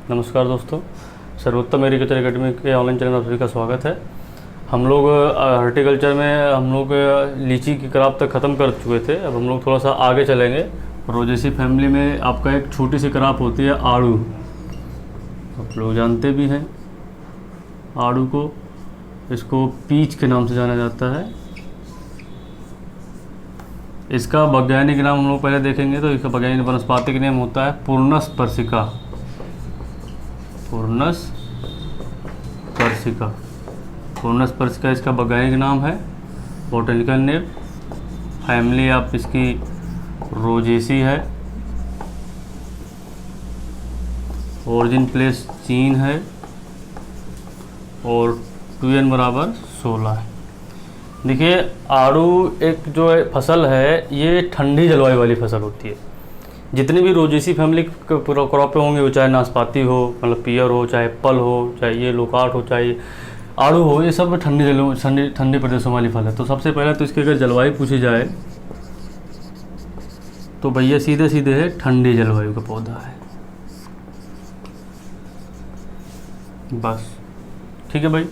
नमस्कार दोस्तों, सर्वोत्तम एग्रीकल्चर एकेडमी के ऑनलाइन चैनल में आप सभी का स्वागत है। हम लोग हॉर्टिकल्चर में हम लोग लीची की क्रॉप तक ख़त्म कर चुके थे। अब हम लोग थोड़ा सा आगे चलेंगे। रोजेसी फैमिली में आपका एक छोटी सी क्रॉप होती है आड़ू। आप लोग जानते भी हैं आड़ू को, इसको पीच के नाम से जाना जाता है। इसका वैज्ञानिक नाम हम लोग पहले देखेंगे तो इसका वैज्ञानिक वनस्पतिक नाम होता है पूर्णस पर्सिका। पूर्णस पर्सिका, पूर्णस पर्सिका इसका वैज्ञानिक नाम है, बॉटनिकल नेम। फैमिली आप इसकी रोजेसी है। ओरिजिन प्लेस चीन है और 2n बराबर 16 है। देखिए, आड़ू एक जो है फसल है, ये ठंडी जलवायु वाली फसल होती है। जितनी भी रोजेसी फैमिली क्रॉपें होंगे, वो चाहे नाशपाती हो, मतलब पियर हो, चाहे एप्पल हो, चाहे ये लोकार्ट हो, चाहे आड़ू हो, ये सब ठंडी प्रदेशों वाली फल है। तो सबसे पहले तो इसकी अगर जलवायु पूछी जाए तो भैया सीधे सीधे है ठंडी जलवायु का पौधा है, बस। ठीक है भाई,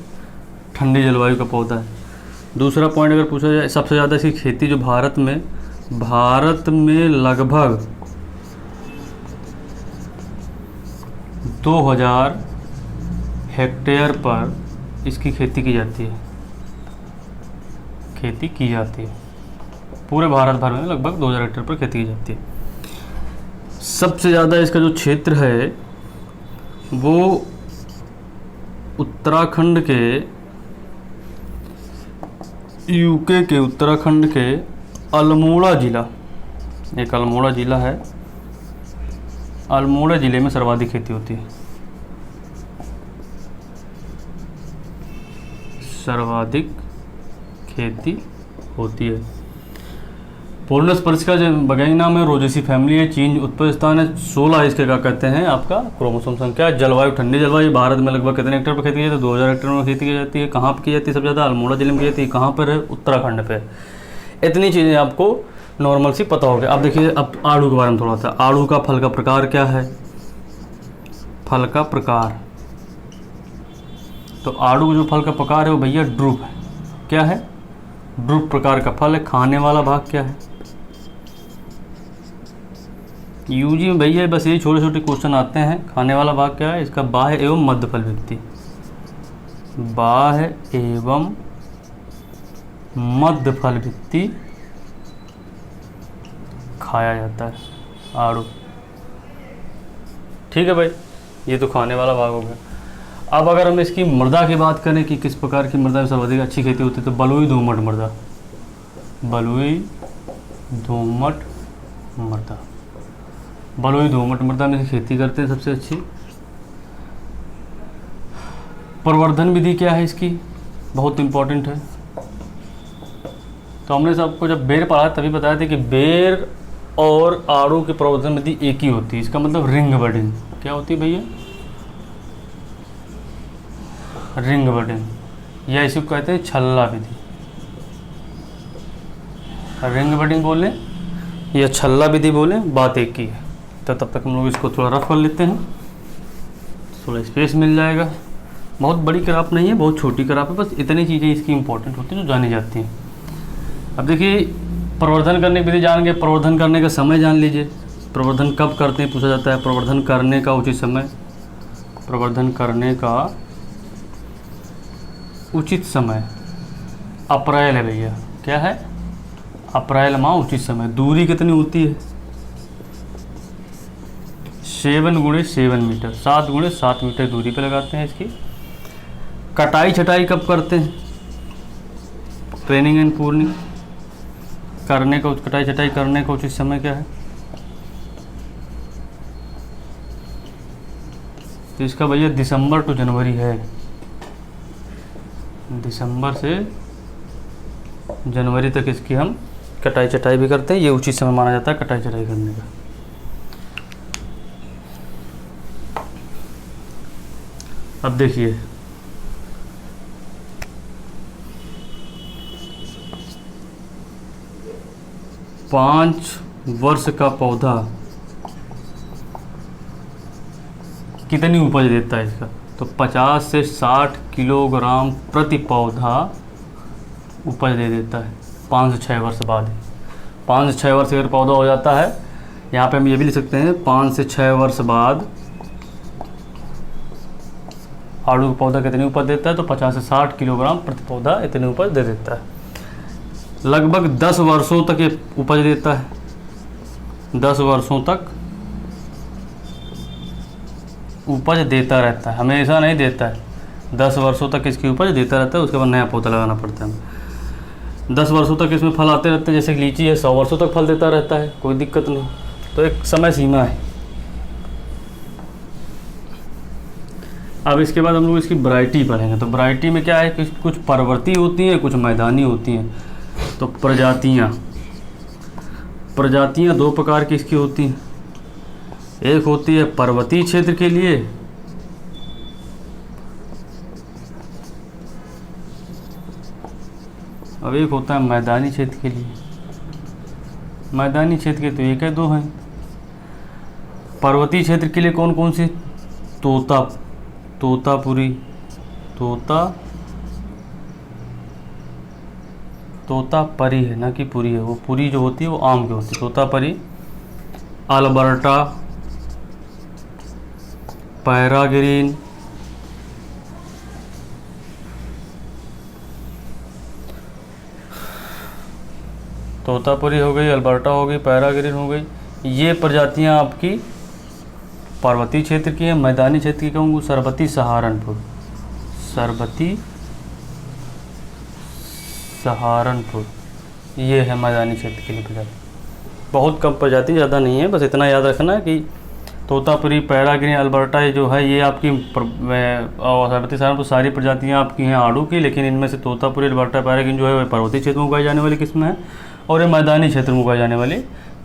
ठंडी जलवायु का पौधा है। दूसरा पॉइंट अगर पूछा जाए, सबसे ज़्यादा इसकी खेती जो भारत में लगभग 2000 हेक्टेयर पर इसकी खेती की जाती है। पूरे भारत भर में लगभग 2000 हेक्टेयर पर खेती की जाती है। सबसे ज़्यादा इसका जो क्षेत्र है वो उत्तराखंड के, यूके के उत्तराखंड के अल्मोड़ा ज़िला, एक अल्मोड़ा ज़िला है, अल्मोड़ा ज़िले में सर्वाधिक खेती होती है। सर्वाधिक खेती होती है। पूर्णस पर्सिका जो वैज्ञानिक नाम है रोजेसी फैमिली है। चीन उत्पत्ति स्थान है 16 इसके क्या कहते हैं आपका क्रोमोसोम संख्या। जलवायु ठंडी जलवायु। भारत में लगभग कितने हेक्टेयर पर खेती की जाती है? 2000 हेक्टेयर में खेती की जाती है। कहाँ पर की जाती है सबसे ज़्यादा? अल्मोड़ा जिले में की जाती है। कहाँ पर है? उत्तराखंड पे। इतनी चीज़ें आपको नॉर्मल सी पता होगी। अब देखिए, अब आड़ू के बारे में थोड़ा सा। आड़ू का फल का प्रकार क्या है? फल का प्रकार, तो आड़ू का जो फल का प्रकार है वो भैया ड्रूप है। क्या है? ड्रूप प्रकार का फल है। खाने वाला भाग क्या है? यूजी में भैया बस ये छोटे छोटे क्वेश्चन आते हैं। खाने वाला भाग क्या है? इसका बाह्य एवं मध्य फल वित्ती। बाह्य एवं मध्य फल वित्ती खाया जाता है आड़ू। ठीक है भाई, ये तो खाने वाला भाग हो गया। अब अगर हम इसकी मृदा की बात करें कि किस प्रकार की मृदा में सर्वाधिक अच्छी खेती होती है, तो बलुई दोमट मृदा। बलुई दोमट मृदा, बलुई दोमट मृदा में खेती करते हैं सबसे अच्छी। प्रवर्धन विधि क्या है इसकी? बहुत इम्पोर्टेंट है। तो हमने सबको जब बेर पढ़ा तभी बताया था कि बेर और आड़ू की प्रवर्धन विधि एक ही होती है। इसका मतलब रिंग बडिंग। क्या होती है भैया? रिंग बडिंग, या इसी को कहते हैं छल्ला विधि। रिंग बडिंग बोले या छल्ला विधि बोले, बात एक ही है। तो तब तक हम लोग इसको थोड़ा रफ कर लेते हैं, थोड़ा स्पेस मिल जाएगा। बहुत बड़ी क्रॉप नहीं है, बहुत छोटी क्रॉप है, बस इतनी चीज़ें इसकी इंपॉर्टेंट होती हैं जो जानी जाती हैं। अब देखिए, प्रवर्धन करने की विधि जान गए। प्रवर्धन करने का समय जान लीजिए। प्रवर्धन कब करते हैं पूछा जाता है। प्रवर्धन करने का उचित समय, प्रवर्धन करने का उचित समय अप्रैल है भैया। क्या है? अप्रैल माह उचित समय। दूरी कितनी होती है? 7 × 7 मीटर, 7 × 7 मीटर दूरी पे लगाते हैं इसकी। कटाई छटाई कब करते हैं? ट्रेनिंग एंड पूर्निंग करने का, कटाई छटाई करने का उचित समय क्या है? तो इसका भैया दिसंबर टू जनवरी है। दिसंबर से जनवरी तक इसकी हम कटाई चटाई भी करते हैं। ये उचित समय माना जाता है कटाई चटाई करने का। अब देखिए, 5 वर्ष का पौधा कितनी उपज देता है इसका, तो 50 से 60 किलोग्राम प्रति पौधा उपज दे देता है 5 से 6 वर्ष बाद। 5 से 6 वर्ष अगर पौधा हो जाता है, यहाँ पे हम ये भी लिख सकते हैं 5 से 6 वर्ष बाद आड़ू का पौधा कितनी उपज देता है, तो 50 से 60 किलोग्राम प्रति पौधा इतनी उपज दे देता है। लगभग 10 वर्षों तक ये उपज देता है, 10 वर्षों तक उपज देता रहता है, हमेशा नहीं देता है, 10 वर्षों तक इसकी उपज देता रहता है। उसके बाद नया पौधा लगाना पड़ता है। 10 वर्षों तक इसमें फल आते रहते हैं, जैसे कि लीची है 100 वर्षों तक फल देता रहता है, कोई दिक्कत नहीं। तो एक समय सीमा है। अब इसके बाद हम लोग इसकी वैरायटी पढ़ेंगे। तो वैरायटी में क्या है कि कुछ पर्वतीय होती हैं, कुछ मैदानी होती हैं। तो प्रजातियाँ 2 प्रकार की इसकी होती हैं। एक होती है पर्वतीय क्षेत्र के लिए, अब एक होता है मैदानी क्षेत्र के लिए। मैदानी क्षेत्र के तो एक है 2 हैं। पर्वतीय क्षेत्र के लिए कौन कौन सी, तोतापुरी, तोतापरी है ना कि पुरी है, वो पुरी जो होती है वो आम की होती है। तोतापरी, अल्बर्टा, पैराग्रीन, तोतापुरी हो गई, अल्बर्टा हो गई, पैराग्रीन हो गई। ये प्रजातियां आपकी पर्वतीय क्षेत्र की है। मैदानी क्षेत्र की कहूँगी सरबती सहारनपुर, ये है मैदानी क्षेत्र के लिए प्रजाति। बहुत कम प्रजाति, ज़्यादा नहीं है, बस इतना याद रखना है कि तोतापुरी, पैराग्रीन, अल्बर्टा ये जो है ये आपकी सरबती सहारनपुर सारी प्रजातियाँ आपकी हैं आड़ू की। लेकिन इनमें से तोतापुरी, अल्बर्टा, पैराग्रीन जो है वह पर्वतीय क्षेत्र में उगाई जाने वाली किस्म है और ये मैदानी क्षेत्र में उगाई जाने वाली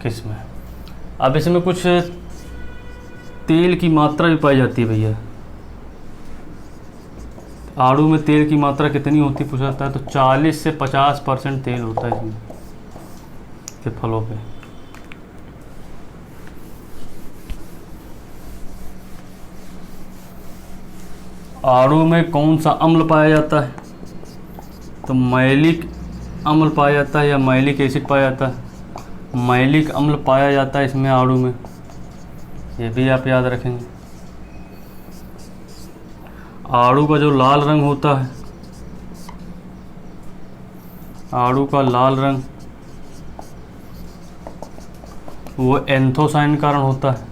किस्म है। अब इसमें कुछ तेल की मात्रा भी पाई जाती है भैया। आड़ू में तेल की मात्रा कितनी होती पूछा जाता है, तो 40 से 50% तेल होता है इसमें के फलों पे। आड़ू में कौन सा अम्ल पाया जाता है, तो मैलिक अम्ल पाया जाता है या मैलिक एसिड पाया जाता है। मैलिक अम्ल पाया जाता है इसमें आड़ू में, ये भी आप याद रखेंगे। आड़ू का जो लाल रंग होता है, आड़ू का लाल रंग वो एंथोसायनिन कारण होता है,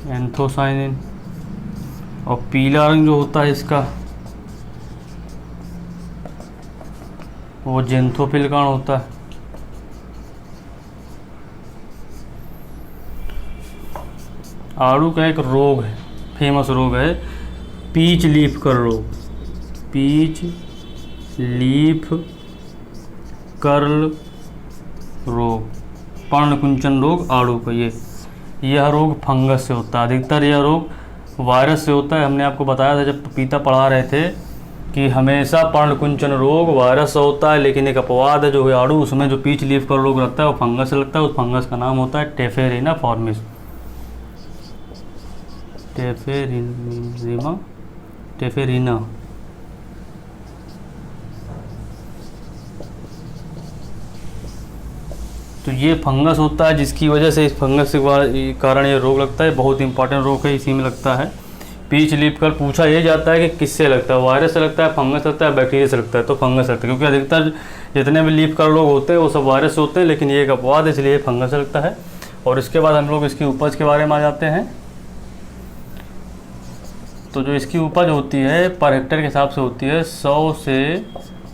एंथोसायनिन। और पीला रंग जो होता है इसका वो जेंथोफिल कारण होता है। आड़ू का एक रोग है, फेमस रोग है, पीच लीफ कर्ल रोग। पीच लीफ कर्ल रोग, पर्णकुंचन रोग आड़ू का। यह रोग फंगस से होता है। अधिकतर यह रोग वायरस से होता है। हमने आपको बताया था जब पपीता पढ़ा रहे थे कि हमेशा पर्णकुंचन रोग वायरस से होता है, लेकिन एक अपवाद है जो है आड़ू, उसमें जो पीच लीफ कर्ल रोग लगता है वो फंगस से लगता है। उस फंगस का नाम होता है टेफेरिना फॉर्मिस। टेफेरिना। तो ये फंगस होता है जिसकी वजह से इस फंगस के कारण ये रोग लगता है। बहुत इंपॉर्टेंट रोग है, इसी में लगता है। पीच लीफ कर्ल पूछा ये जाता है कि किससे लगता है, वायरस से लगता है, फंगस लगता है, बैक्टीरिया से लगता है, तो फंगस लगता है। क्योंकि अधिकतर जितने भी लीफ कर्ल रोग होते हैं वो सब वायरस से होते हैं, लेकिन ये एक अपवाद है, इसलिए फंगस से लगता है। और इसके बाद हम लोग इसकी उपज के बारे में आ जाते हैं। तो जो इसकी उपज होती है पर हेक्टेयर के हिसाब से होती है 100 से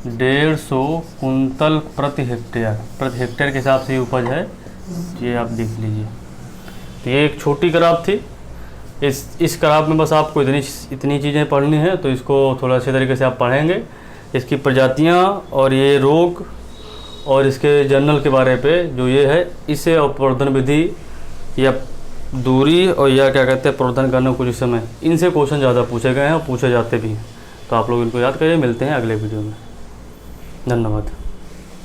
150 कुंतल प्रति हेक्टेयर के हिसाब से ये उपज है। ये आप देख लीजिए। तो ये एक छोटी ग्राफ थी। इस ग्राफ में बस आपको इतनी चीज़ें पढ़नी है, तो इसको थोड़ा अच्छे तरीके से आप पढ़ेंगे। इसकी प्रजातियाँ और ये रोग और इसके जर्नल के बारे पे जो ये है, इसे प्रवर्धन विधि या दूरी और या क्या कहते हैं प्रवर्धन करने को कुछ समय, इनसे क्वेश्चन ज़्यादा पूछे गए हैं और पूछे जाते भी हैं। तो आप लोग इनको याद करिए। मिलते हैं अगले वीडियो में। धन्यवाद।